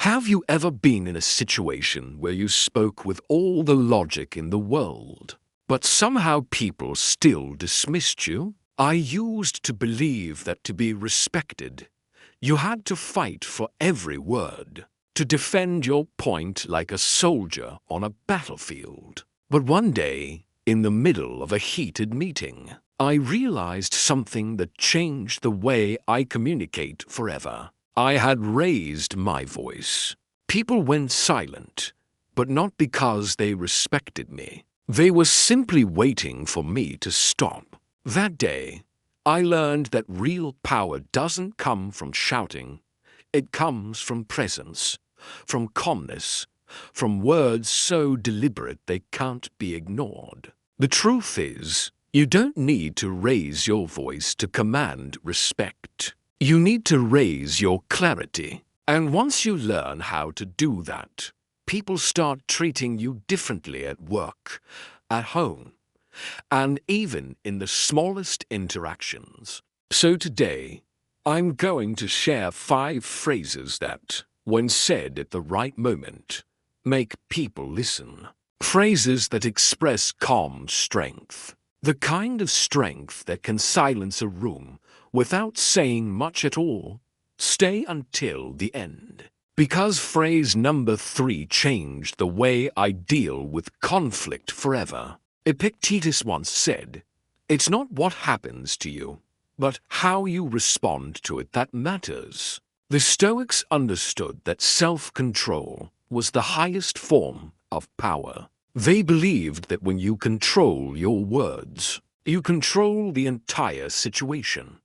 Have you ever been in a situation where you spoke with all the logic in the world, but somehow people still dismissed you? I used to believe that to be respected, you had to fight for every word, to defend your point like a soldier on a battlefield. But one day, in the middle of a heated meeting, I realized something that changed the way I communicate forever. I had raised my voice. People went silent, but not because they respected me. They were simply waiting for me to stop. That day, I learned that real power doesn't come from shouting. It comes from presence, from calmness, from words so deliberate they can't be ignored. The truth is, you don't need to raise your voice to command respect. You need to raise your clarity. And once you learn how to do that, people start treating you differently at work, at home, and even in the smallest interactions. So today, I'm going to share 5 phrases that, when said at the right moment, make people listen. Phrases that express calm strength. The kind of strength that can silence a room without saying much at all. Stay until the end. Because phrase number 3 changed the way I deal with conflict forever. Epictetus once said, "It's not what happens to you, but how you respond to it that matters." The Stoics understood that self-control was the highest form of power. They believed that when you control your words, you control the entire situation.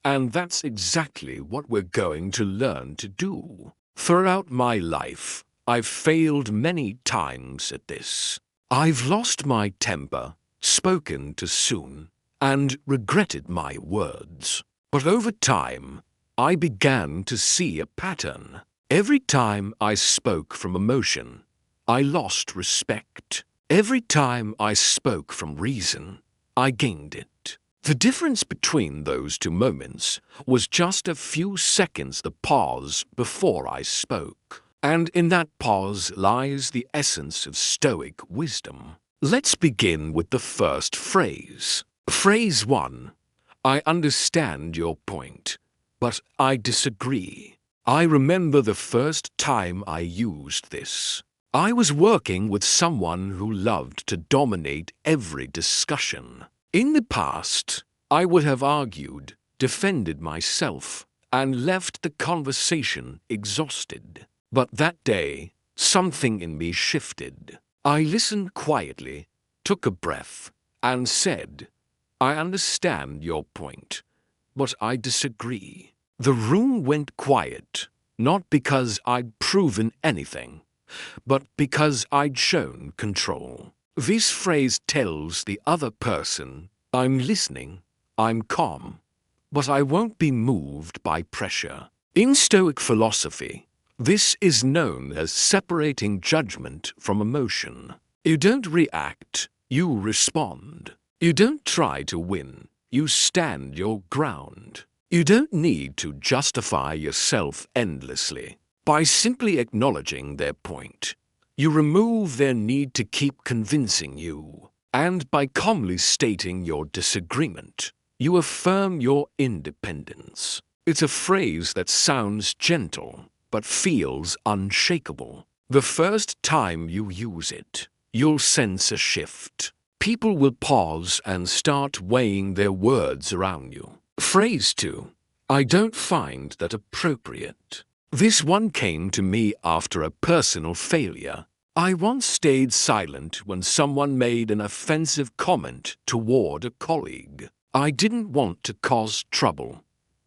And that's exactly what we're going to learn to do. Throughout my life, I've failed many times at this. I've lost my temper, spoken too soon, and regretted my words. But over time, I began to see a pattern. Every time I spoke from emotion, I lost respect. Every time I spoke from reason, I gained it. The difference between those 2 moments was just a few seconds, the pause before I spoke. And in that pause lies the essence of Stoic wisdom. Let's begin with the first phrase. Phrase 1. I understand your point, but I disagree. I remember the first time I used this. I was working with someone who loved to dominate every discussion. In the past, I would have argued, defended myself, and left the conversation exhausted. But that day, something in me shifted. I listened quietly, took a breath, and said, "I understand your point, but I disagree." The room went quiet, not because I'd proven anything, but because I'd shown control. This phrase tells the other person, I'm listening, I'm calm, but I won't be moved by pressure. In Stoic philosophy, this is known as separating judgment from emotion. You don't react, you respond. You don't try to win, you stand your ground. You don't need to justify yourself endlessly. By simply acknowledging their point, you remove their need to keep convincing you. And by calmly stating your disagreement, you affirm your independence. It's a phrase that sounds gentle, but feels unshakable. The first time you use it, you'll sense a shift. People will pause and start weighing their words around you. Phrase 2. I don't find that appropriate. This one came to me after a personal failure. I once stayed silent when someone made an offensive comment toward a colleague. I didn't want to cause trouble,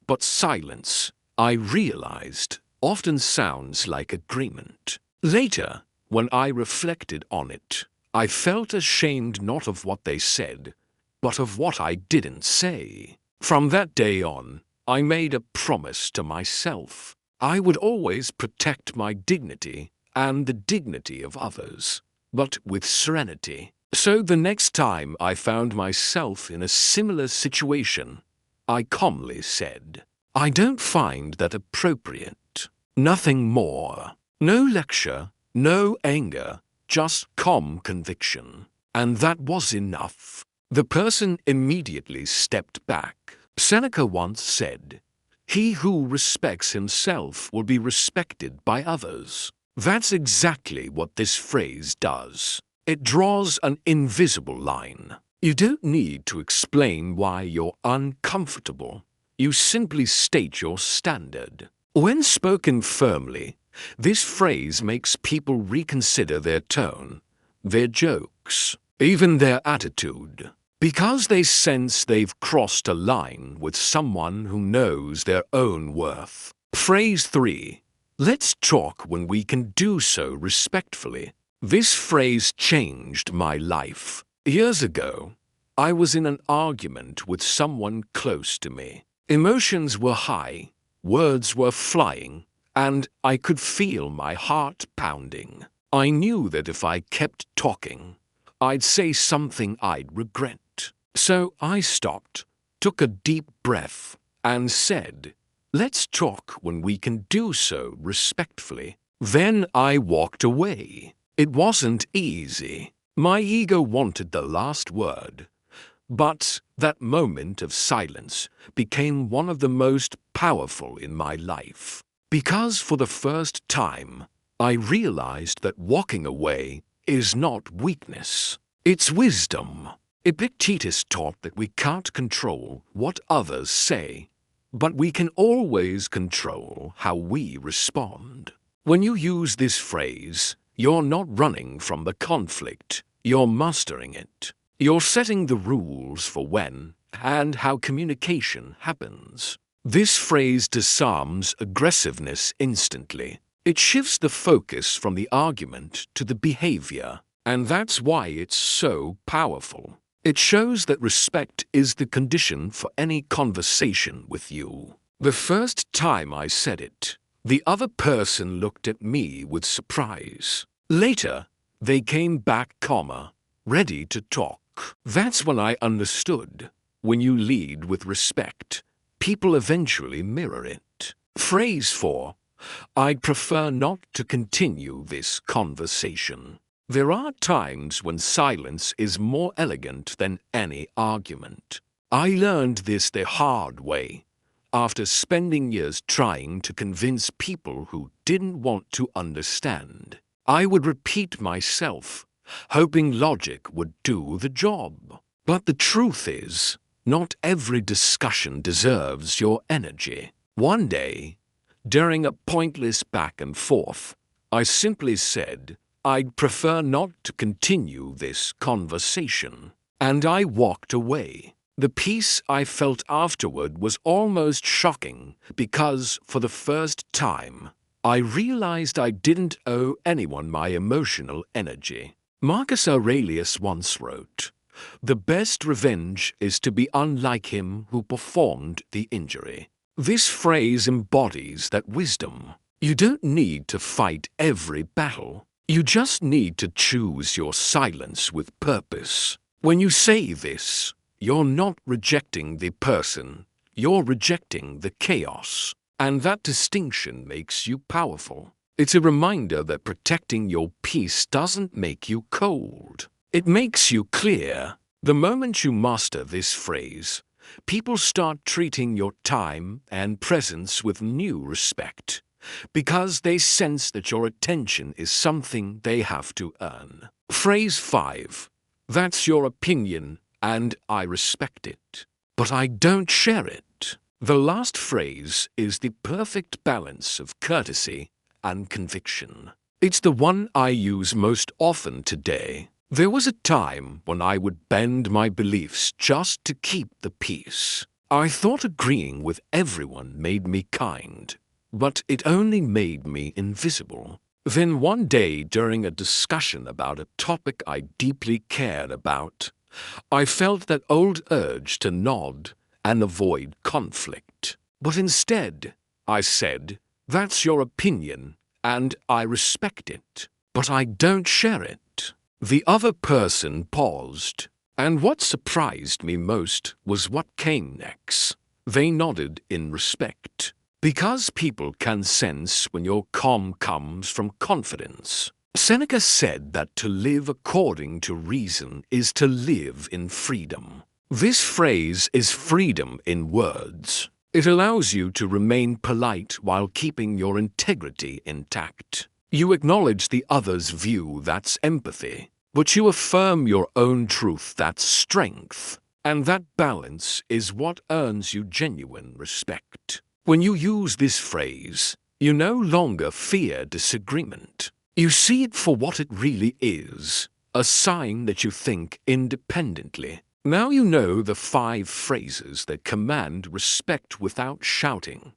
but silence, I realized, often sounds like agreement. Later, when I reflected on it, I felt ashamed not of what they said, but of what I didn't say. From that day on, I made a promise to myself. I would always protect my dignity and the dignity of others, but with serenity. So the next time I found myself in a similar situation, I calmly said, I don't find that appropriate. Nothing more. No lecture, no anger, just calm conviction. And that was enough. The person immediately stepped back. Seneca once said, "He who respects himself will be respected by others." That's exactly what this phrase does. It draws an invisible line. You don't need to explain why you're uncomfortable. You simply state your standard. When spoken firmly, this phrase makes people reconsider their tone, their jokes, even their attitude, because they sense they've crossed a line with someone who knows their own worth. Phrase 3. Let's talk when we can do so respectfully. This phrase changed my life. Years ago, I was in an argument with someone close to me. Emotions were high, words were flying, and I could feel my heart pounding. I knew that if I kept talking, I'd say something I'd regret. So I stopped, took a deep breath, and said, "Let's talk when we can do so respectfully." Then I walked away. It wasn't easy. My ego wanted the last word. But that moment of silence became one of the most powerful in my life. Because for the first time, I realized that walking away is not weakness. It's wisdom. Epictetus taught that we can't control what others say, but we can always control how we respond. When you use this phrase, you're not running from the conflict, you're mastering it. You're setting the rules for when and how communication happens. This phrase disarms aggressiveness instantly. It shifts the focus from the argument to the behavior, and that's why it's so powerful. It shows that respect is the condition for any conversation with you. The first time I said it, the other person looked at me with surprise. Later, they came back calmer, ready to talk. That's when I understood. When you lead with respect, people eventually mirror it. Phrase 4. I'd prefer not to continue this conversation. There are times when silence is more elegant than any argument. I learned this the hard way, after spending years trying to convince people who didn't want to understand. I would repeat myself, hoping logic would do the job. But the truth is, not every discussion deserves your energy. One day, during a pointless back and forth, I simply said, "I'd prefer not to continue this conversation." And I walked away. The peace I felt afterward was almost shocking because, for the first time, I realized I didn't owe anyone my emotional energy. Marcus Aurelius once wrote, "The best revenge is to be unlike him who performed the injury." This phrase embodies that wisdom. You don't need to fight every battle. You just need to choose your silence with purpose. When you say this, you're not rejecting the person, you're rejecting the chaos. And that distinction makes you powerful. It's a reminder that protecting your peace doesn't make you cold. It makes you clear. The moment you master this phrase, people start treating your time and presence with new respect, because they sense that your attention is something they have to earn. Phrase 5. That's your opinion, and I respect it, but I don't share it. The last phrase is the perfect balance of courtesy and conviction. It's the one I use most often today. There was a time when I would bend my beliefs just to keep the peace. I thought agreeing with everyone made me kind, but it only made me invisible. Then one day, during a discussion about a topic I deeply cared about, I felt that old urge to nod and avoid conflict. But instead, I said, "That's your opinion, and I respect it, but I don't share it." The other person paused, and what surprised me most was what came next. They nodded in respect. Because people can sense when your calm comes from confidence. Seneca said that to live according to reason is to live in freedom. This phrase is freedom in words. It allows you to remain polite while keeping your integrity intact. You acknowledge the other's view, that's empathy, but you affirm your own truth, that's strength. And that balance is what earns you genuine respect. When you use this phrase, you no longer fear disagreement. You see it for what it really is, a sign that you think independently. Now you know the 5 phrases that command respect without shouting.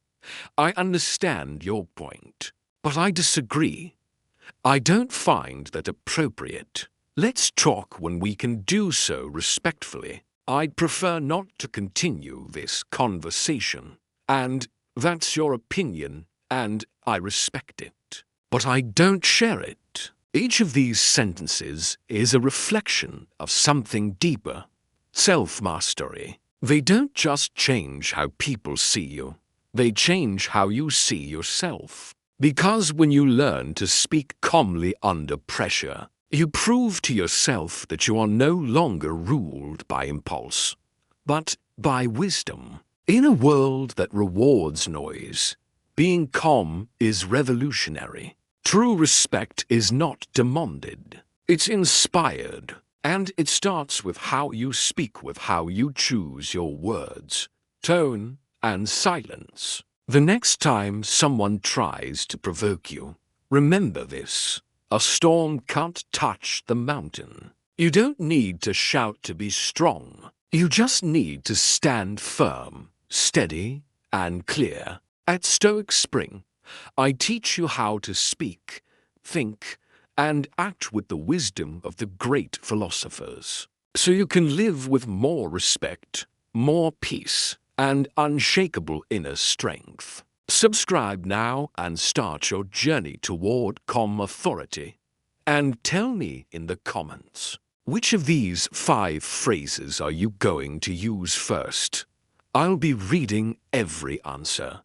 I understand your point, but I disagree. I don't find that appropriate. Let's talk when we can do so respectfully. I'd prefer not to continue this conversation. And that's your opinion, and I respect it. But I don't share it. Each of these sentences is a reflection of something deeper. Self-mastery. They don't just change how people see you. They change how you see yourself. Because when you learn to speak calmly under pressure, you prove to yourself that you are no longer ruled by impulse, but by wisdom. In a world that rewards noise, being calm is revolutionary. True respect is not demanded. It's inspired, and it starts with how you speak, with how you choose your words, tone, and silence. The next time someone tries to provoke you, remember this. A storm can't touch the mountain. You don't need to shout to be strong. You just need to stand firm, steady, and clear. At Stoic Spring, I teach you how to speak, think, and act with the wisdom of the great philosophers, so you can live with more respect, more peace, and unshakable inner strength. Subscribe now and start your journey toward calm authority. And tell me in the comments, which of these 5 phrases are you going to use first? I'll be reading every answer.